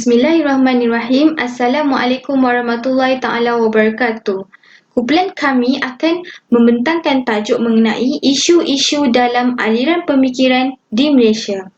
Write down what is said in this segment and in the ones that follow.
Bismillahirrahmanirrahim. Assalamualaikum warahmatullahi taala wabarakatuh. Kumpulan kami akan membentangkan tajuk mengenai isu-isu dalam aliran pemikiran di Malaysia.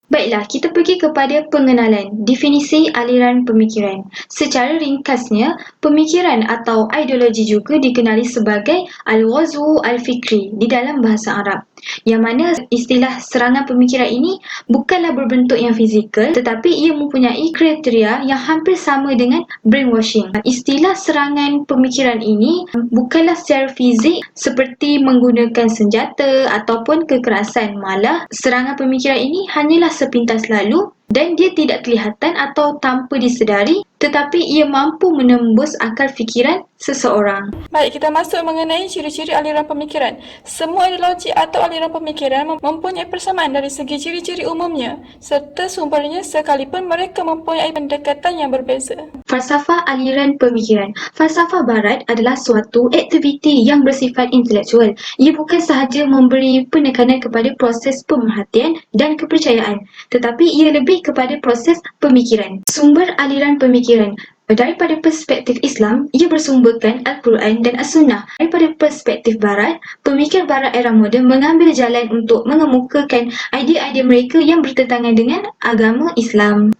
Baiklah, kita pergi kepada pengenalan definisi aliran pemikiran. Secara ringkasnya, pemikiran atau ideologi juga dikenali sebagai al-ghazwu al-fikri di dalam bahasa Arab. Yang mana istilah serangan pemikiran ini bukanlah berbentuk yang fizikal, tetapi ia mempunyai kriteria yang hampir sama dengan brainwashing. Istilah serangan pemikiran ini bukanlah secara fizik seperti menggunakan senjata ataupun kekerasan. Malah, serangan pemikiran ini hanyalah sepintas lalu dan dia tidak kelihatan atau tanpa disedari, tetapi ia mampu menembus akal fikiran seseorang. Baik, kita masuk mengenai ciri-ciri aliran pemikiran. Semua ideologi atau aliran pemikiran mempunyai persamaan dari segi ciri-ciri umumnya serta sumbernya, sekalipun mereka mempunyai pendekatan yang berbeza. Falsafah aliran pemikiran. Falsafah barat adalah suatu aktiviti yang bersifat intelektual. Ia bukan sahaja memberi penekanan kepada proses pemerhatian dan kepercayaan, tetapi ia lebih kepada proses pemikiran. Sumber aliran pemikiran. Daripada perspektif Islam, ia bersumberkan Al-Quran dan As-Sunnah. Daripada perspektif Barat, pemikir Barat era moden mengambil jalan untuk mengemukakan idea-idea mereka yang bertentangan dengan agama Islam.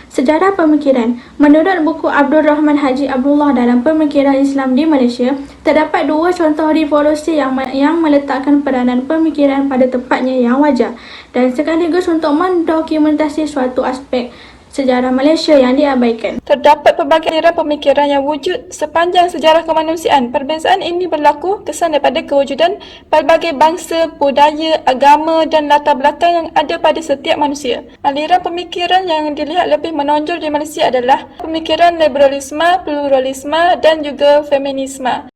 Sejarah pemikiran. Menurut buku Abdul Rahman Haji Abdullah dalam Pemikiran Islam di Malaysia, terdapat dua contoh revolusi yang meletakkan peranan pemikiran pada tempatnya yang wajar dan sekaligus untuk mendokumentasi suatu aspek sejarah Malaysia yang diabaikan. Terdapat pelbagai aliran pemikiran yang wujud sepanjang sejarah kemanusiaan. Perbezaan ini berlaku kesan daripada kewujudan pelbagai bangsa, budaya, agama dan latar belakang yang ada pada setiap manusia. Aliran pemikiran yang dilihat lebih menonjol di Malaysia adalah pemikiran liberalisme, pluralisme dan juga feminisme.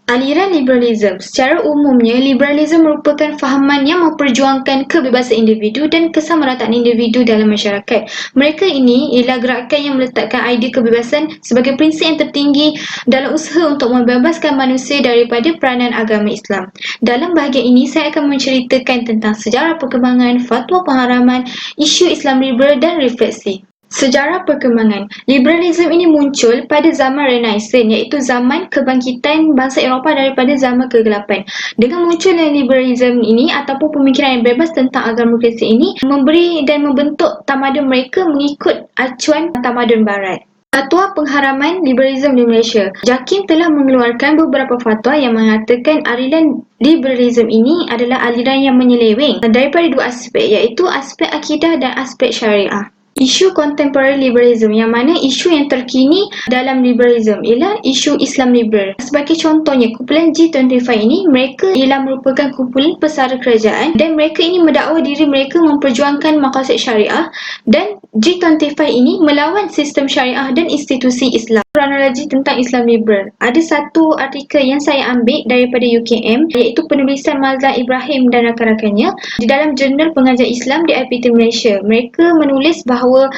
Aliran liberalisme. Secara umumnya, liberalisme merupakan fahaman yang memperjuangkan kebebasan individu dan kesamarataan individu dalam masyarakat. Mereka ini ialah gerakan yang meletakkan idea kebebasan sebagai prinsip yang tertinggi dalam usaha untuk membebaskan manusia daripada peranan agama Islam. Dalam bahagian ini, saya akan menceritakan tentang sejarah perkembangan, fatwa pengharaman, isu Islam liberal dan refleksi. Sejarah perkembangan. Liberalisme ini muncul pada zaman Renaissance, iaitu zaman kebangkitan bangsa Eropah daripada zaman kegelapan. Dengan munculnya liberalisme ini ataupun pemikiran yang bebas tentang agama Kristian ini memberi dan membentuk tamadun mereka mengikut acuan tamadun barat. Fatwa pengharaman liberalisme di Malaysia. JAKIM telah mengeluarkan beberapa fatwa yang mengatakan aliran liberalisme ini adalah aliran yang menyeleweng daripada dua aspek, iaitu aspek akidah dan aspek syariah. Isu contemporary liberalism, yang mana isu yang terkini dalam liberalism ialah isu Islam liberal. Sebagai contohnya, kumpulan G25 ini, mereka ialah merupakan kumpulan pesara kerajaan dan mereka ini mendakwa diri mereka memperjuangkan maqasid syariah, dan G25 ini melawan sistem syariah dan institusi Islam. Kronologi tentang Islam liberal. Ada satu artikel yang saya ambil daripada UKM, iaitu penulisan Mazlan Ibrahim dan rakan-rakannya di dalam jurnal pengajar Islam di IPT Malaysia. Mereka menulis bahawa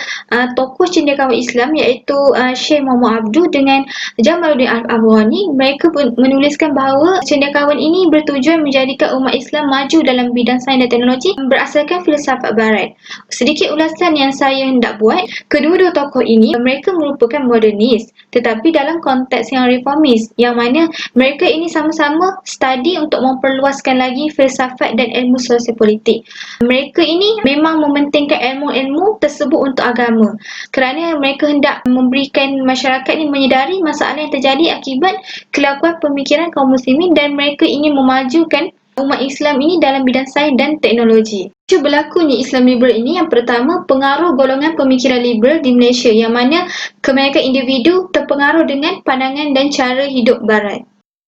tokoh cendekiawan Islam iaitu Syekh Muhammad Abduh dengan Jamaluddin Al-Afghani, mereka menuliskan bahawa cendekiawan ini bertujuan menjadikan umat Islam maju dalam bidang sains dan teknologi berdasarkan filsafat barat. Sedikit ulasan yang saya hendak buat, kedua-dua tokoh ini mereka merupakan modernis, tetapi dalam konteks yang reformis, yang mana mereka ini sama-sama study untuk memperluaskan lagi filsafat dan ilmu sosiopolitik. Mereka ini memang mementingkan ilmu-ilmu tersebut untuk agama, kerana mereka hendak memberikan masyarakat ini menyedari masalah yang terjadi akibat kelakuan pemikiran kaum muslimin, dan mereka ingin memajukan umat Islam ini dalam bidang sains dan teknologi. Berlakunya Islam liberal ini, yang pertama, pengaruh golongan pemikiran liberal di Malaysia, yang mana kebanyakan individu terpengaruh dengan pandangan dan cara hidup barat.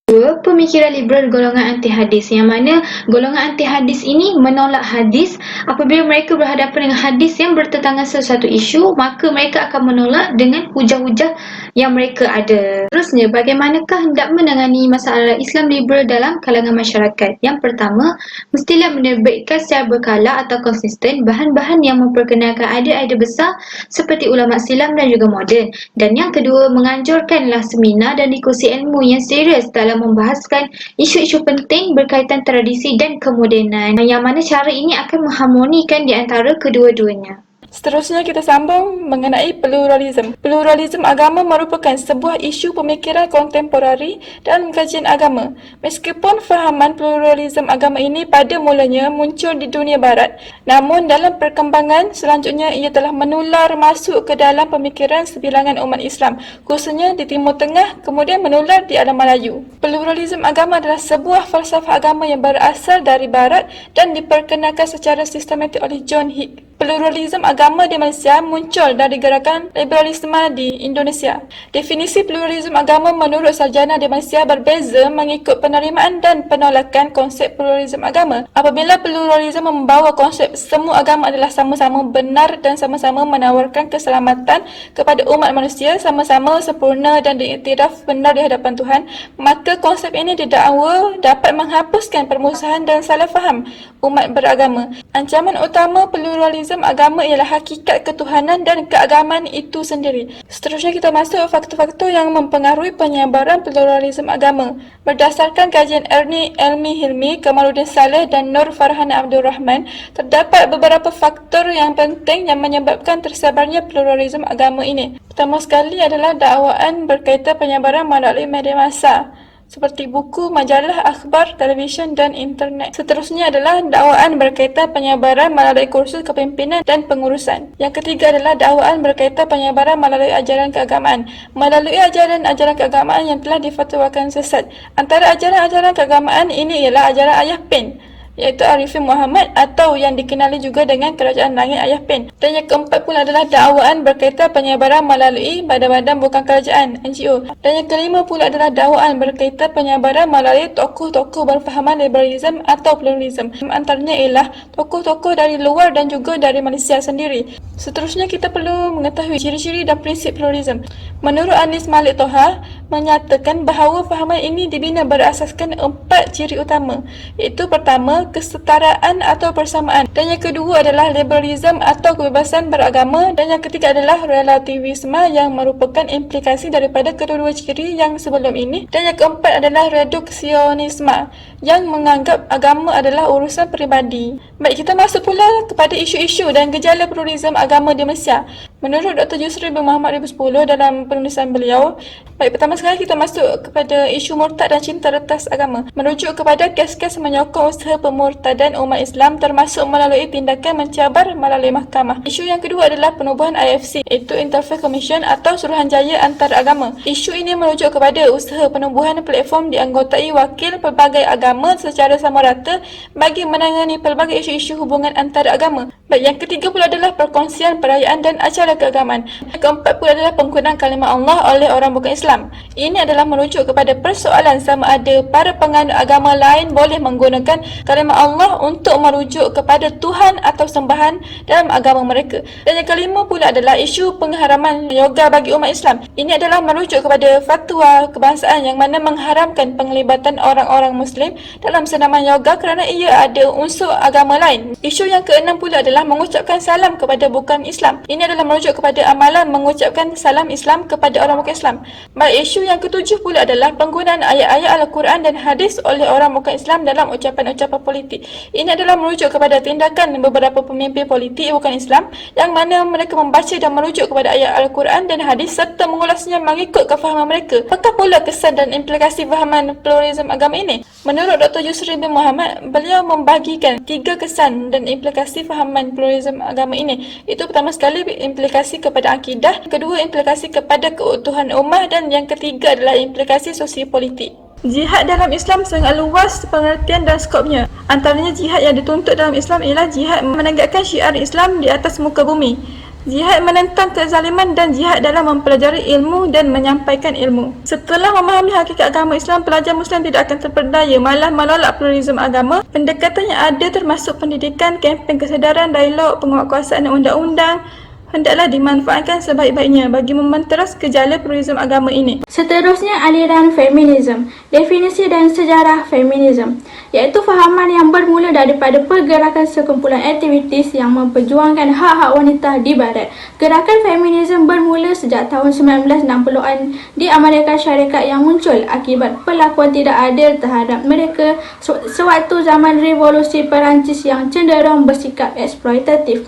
Dua, pemikiran liberal golongan anti hadis, yang mana golongan anti hadis ini menolak hadis. Apabila mereka berhadapan dengan hadis yang bertentangan sesuatu isu, maka mereka akan menolak dengan hujah-hujah yang mereka ada. Terusnya, bagaimanakah hendak menangani masalah Islam liberal dalam kalangan masyarakat? Yang pertama, mestilah menerbitkan secara berkala atau konsisten bahan-bahan yang memperkenalkan idea-idea besar seperti ulama Islam dan juga moden. Dan yang kedua, menganjurkanlah seminar dan diskusi ilmu yang serius dalam membahaskan isu-isu penting berkaitan tradisi dan kemodenan, yang mana cara ini akan mengharmonikan di antara kedua-duanya. Seterusnya kita sambung mengenai pluralisme. Pluralisme agama merupakan sebuah isu pemikiran kontemporari dalam kajian agama. Meskipun fahaman pluralisme agama ini pada mulanya muncul di dunia barat, namun dalam perkembangan selanjutnya ia telah menular masuk ke dalam pemikiran sebilangan umat Islam, khususnya di Timur Tengah, kemudian menular di alam Melayu. Pluralisme agama adalah sebuah falsafah agama yang berasal dari barat dan diperkenalkan secara sistematik oleh John Hick. Pluralisme agama di Malaysia muncul dari gerakan liberalisme di Indonesia. Definisi pluralisme agama menurut sarjana di Malaysia berbeza mengikut penerimaan dan penolakan konsep pluralisme agama. Apabila pluralisme membawa konsep semua agama adalah sama-sama benar dan sama-sama menawarkan keselamatan kepada umat manusia, sama-sama sempurna dan diiktiraf benar di hadapan Tuhan, maka konsep ini didakwa dapat menghapuskan permusuhan dan salah faham umat beragama. Ancaman utama pluralisme agama ialah hakikat ketuhanan dan keagamaan itu sendiri. Seterusnya kita masuk faktor-faktor yang mempengaruhi penyebaran pluralisme agama. Berdasarkan kajian Ernie Elmi Hilmi, Kamaluddin Saleh dan Nur Farhana Abdul Rahman, terdapat beberapa faktor yang penting yang menyebabkan tersebarnya pluralisme agama ini. Pertama sekali adalah dakwaan berkaitan penyebaran melalui media massa seperti buku, majalah, akhbar, televisyen dan internet. Seterusnya adalah dakwaan berkaitan penyebaran melalui kursus kepimpinan dan pengurusan. Yang ketiga adalah dakwaan berkaitan penyebaran melalui ajaran keagamaan. Melalui ajaran-ajaran keagamaan yang telah difatwakan sesat. Antara ajaran-ajaran keagamaan ini ialah ajaran Ayah Pen, iaitu Arifin Muhammad atau yang dikenali juga dengan Kerajaan Langit Ayah Pen. Dan yang keempat pula adalah dakwaan berkaitan penyebaran melalui badan-badan bukan kerajaan (NGO). Dan yang kelima pula adalah dakwaan berkaitan penyebaran melalui tokoh-tokoh berfahaman liberalisme atau pluralisme. Antaranya ialah tokoh-tokoh dari luar dan juga dari Malaysia sendiri. Seterusnya kita perlu mengetahui ciri-ciri dan prinsip pluralisme. Menurut Anis Malik Toha, menyatakan bahawa fahaman ini dibina berasaskan 4 ciri utama, iaitu pertama, kesetaraan atau persamaan, dan yang kedua adalah liberalisme atau kebebasan beragama, dan yang ketiga adalah relativisme yang merupakan implikasi daripada kedua-dua ciri yang sebelum ini, dan yang keempat adalah reduksionisme yang menganggap agama adalah urusan peribadi. Baik, kita masuk pula kepada isu-isu dan gejala pluralisme agama di Malaysia. Menurut Dr. Yusri bin Muhammad 2010 dalam penulisan beliau, baik, pertama sekali kita masuk kepada isu murtad dan cinta retas agama. Merujuk kepada kes-kes menyokong usaha pemurtadan umat Islam termasuk melalui tindakan mencabar melalui mahkamah. Isu yang kedua adalah penubuhan IFC, iaitu Interfaith Commission atau Suruhanjaya Antaragama. Isu ini merujuk kepada usaha penubuhan platform dianggotai wakil pelbagai agama secara sama rata bagi menangani pelbagai isu-isu hubungan antaragama. Baik, yang ketiga pula adalah perkongsian perayaan dan acara keagamaan. Yang keempat pula adalah penggunaan kalimah Allah oleh orang bukan Islam. Ini adalah merujuk kepada persoalan sama ada para penganut agama lain boleh menggunakan kalimah Allah untuk merujuk kepada Tuhan atau sembahan dalam agama mereka. Dan yang kelima pula adalah isu pengharaman yoga bagi umat Islam. Ini adalah merujuk kepada fatwa kebangsaan yang mana mengharamkan penglibatan orang-orang Muslim dalam senaman yoga kerana ia ada unsur agama lain. Isu yang keenam pula adalah mengucapkan salam kepada bukan Islam. Ini adalah merujuk kepada amalan mengucapkan salam Islam kepada orang bukan Islam. Baik, isu yang ketujuh pula adalah penggunaan ayat-ayat Al-Quran dan hadis oleh orang bukan Islam dalam ucapan-ucapan politik. Ini adalah merujuk kepada tindakan beberapa pemimpin politik bukan Islam yang mana mereka membaca dan merujuk kepada ayat Al-Quran dan hadis serta mengulasnya mengikut kefahaman mereka. Apakah pula kesan dan implikasi fahaman pluralisme agama ini? Menurut Dr. Yusri bin Muhammad, beliau membagikan 3 kesan dan implikasi fahaman pluralisme agama ini. Itu pertama sekali implikasi kepada akidah, kedua implikasi kepada keutuhan ummah, dan yang ketiga adalah implikasi sosiopolitik. Jihad dalam Islam sangat luas pengertian dan skopnya. Antaranya jihad yang dituntut dalam Islam ialah jihad menegakkan syiar Islam di atas muka bumi, jihad menentang kezaliman, dan jihad dalam mempelajari ilmu dan menyampaikan ilmu. Setelah memahami hakikat agama Islam, pelajar Muslim tidak akan terperdaya malah menolak pluralisme agama. Pendekatan yang ada termasuk pendidikan, kempen kesedaran, dialog, penguatkuasaan undang-undang, hendaklah dimanfaatkan sebaik-baiknya bagi mementeras gejala pluralisme agama ini. Seterusnya, aliran feminisme. Definisi dan sejarah feminisme, iaitu fahaman yang bermula daripada pergerakan sekumpulan aktivitis yang memperjuangkan hak-hak wanita di Barat. Gerakan feminisme bermula sejak tahun 1960-an di Amerika Syarikat yang muncul akibat perlakuan tidak adil terhadap mereka sewaktu zaman revolusi Perancis yang cenderung bersikap eksploitatif.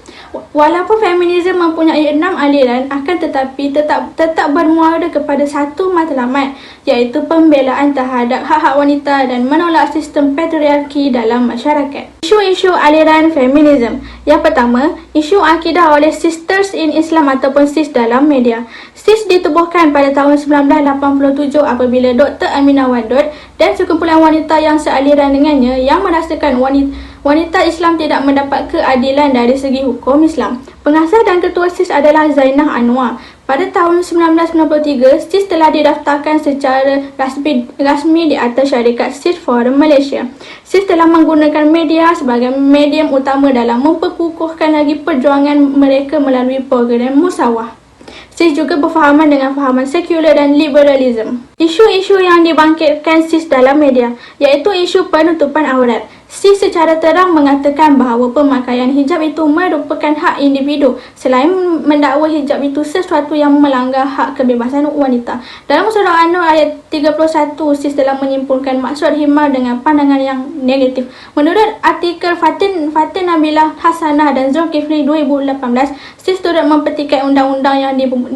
Walaupun feminisme mempunyai 6 aliran, akan tetapi tetap bermuara kepada satu matlamat, iaitu pembelaan terhadap hak-hak wanita dan menolak sistem patriarki dalam masyarakat. Isu-isu aliran feminisme. Yang pertama, isu akidah oleh Sisters in Islam ataupun SIS dalam media. SIS ditubuhkan pada tahun 1987 apabila Dr. Aminah Wadud dan sekumpulan wanita yang sealiran dengannya yang merasakan wanita Islam tidak mendapat keadilan dari segi hukum Islam. Pengasas dan ketua SIS adalah Zainah Anwar. Pada tahun 1993, SIS telah didaftarkan secara rasmi di atas syarikat SIS Forum Malaysia. SIS telah menggunakan media sebagai medium utama dalam memperkukuhkan lagi perjuangan mereka melalui program Musawah. SIS juga berfahaman dengan fahaman sekular dan liberalisme. Isu-isu yang dibangkitkan SIS dalam media, iaitu isu penutupan aurat. SIS secara terang mengatakan bahawa pemakaian hijab itu merupakan hak individu, selain mendakwa hijab itu sesuatu yang melanggar hak kebebasan wanita. Dalam surah An-Nur ayat 31, SIS telah menyimpulkan maksud himar dengan pandangan yang negatif. Menurut artikel Fatin Nabilah Hasanah dan Zulkifli 2018, SIS turut mempertikai undang-undang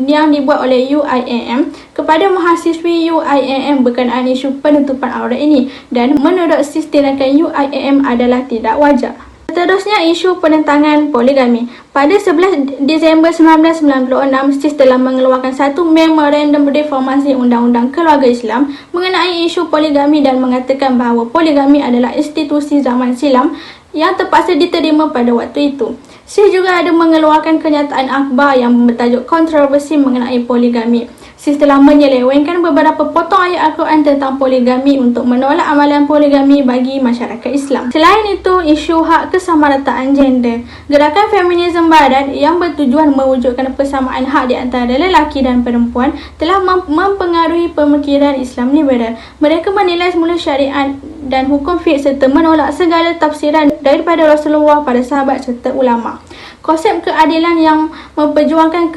yang dibuat oleh UIAM kepada mahasiswi UIAM berkenaan isu penutupan aurat ini, dan menurut SIS tindakan UIAM adalah tidak wajar. Seterusnya, isu penentangan poligami. Pada 11 Disember 1996, SIS telah mengeluarkan satu memorandum reformasi Undang-Undang Keluarga Islam mengenai isu poligami dan mengatakan bahawa poligami adalah institusi zaman silam yang terpaksa diterima pada waktu itu. SIS juga ada mengeluarkan kenyataan akhbar yang bertajuk kontroversi mengenai poligami. SIS telah menyelewengkan beberapa potong ayat Al-Quran tentang poligami untuk menolak amalan poligami bagi masyarakat Islam. Selain itu, isu hak kesamarataan gender. Gerakan feminisme Barat yang bertujuan mewujudkan persamaan hak di antara lelaki dan perempuan telah mempengaruhi pemikiran Islam liberal. Mereka menilai semula syariat dan hukum fiqh serta menolak segala tafsiran daripada Rasulullah, para sahabat serta ulama. Konsep keadilan yang memperjuangkan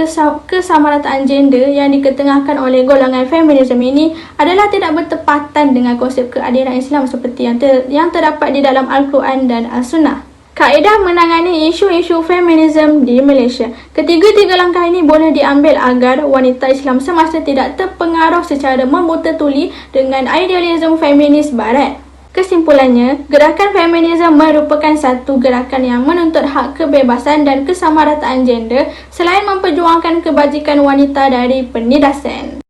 kesamarataan gender yang diketengahkan oleh golongan feminisme ini adalah tidak bertepatan dengan konsep keadilan Islam seperti yang terdapat di dalam Al-Quran dan As-Sunnah. Kaedah menangani isu-isu feminisme di Malaysia. Ketiga-tiga langkah ini boleh diambil agar wanita Islam semasa tidak terpengaruh secara membuta tuli dengan idealisme feminis Barat. Kesimpulannya, gerakan feminisme merupakan satu gerakan yang menuntut hak kebebasan dan kesamarataan gender selain memperjuangkan kebajikan wanita dari penindasan.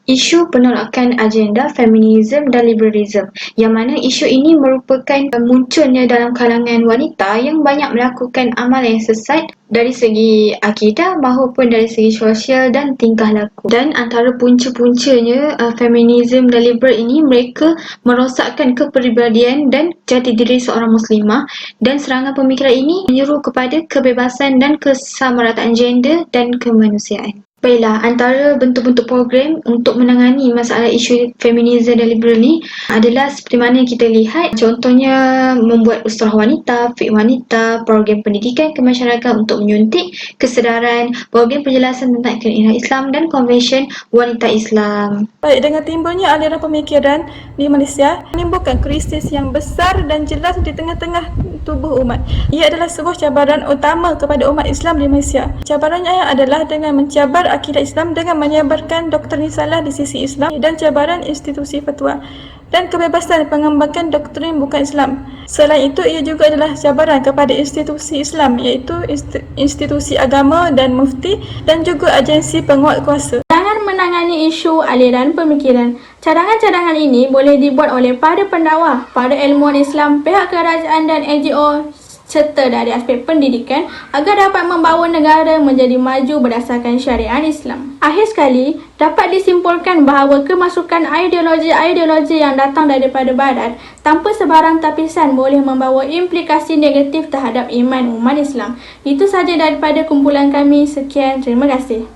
Isu penolakan agenda feminisme dan liberalisme, yang mana isu ini merupakan munculnya dalam kalangan wanita yang banyak melakukan amal yang sesat dari segi akidah maupun dari segi sosial dan tingkah laku. Dan antara punca-puncanya feminisme dan liberal ini, mereka merosakkan kepribadian dan jati diri seorang muslimah, dan serangan pemikiran ini menyeru kepada kebebasan dan kesamarataan gender dan kemanusiaan. Baiklah, antara bentuk-bentuk program untuk menangani masalah isu feminisme dan liberal ni adalah seperti mana yang kita lihat. Contohnya, membuat usrah wanita, fiqh wanita, program pendidikan ke masyarakat untuk menyuntik kesedaran, program penjelasan tentang keinginan Islam dan konvensyen wanita Islam. Baik, dengan timbulnya aliran pemikiran di Malaysia menimbulkan krisis yang besar dan jelas di tengah-tengah tubuh umat. Ia adalah sebuah cabaran utama kepada umat Islam di Malaysia. Cabarannya adalah dengan mencabar akidah Islam dengan menyebarkan doktrin salah di sisi Islam, dan cabaran institusi fatwa dan kebebasan pengembangan doktrin bukan Islam. Selain itu, ia juga adalah cabaran kepada institusi Islam, iaitu institusi agama dan mufti dan juga agensi penguat kuasa. Cadangan menangani isu aliran pemikiran. Cadangan-cadangan ini boleh dibuat oleh para pendakwah, para ilmuwan Islam, pihak kerajaan dan NGO serta dari aspek pendidikan agar dapat membawa negara menjadi maju berdasarkan syariat Islam. Akhir sekali, dapat disimpulkan bahawa kemasukan ideologi-ideologi yang datang daripada Barat tanpa sebarang tapisan boleh membawa implikasi negatif terhadap iman umat Islam. Itu sahaja daripada kumpulan kami. Sekian, terima kasih.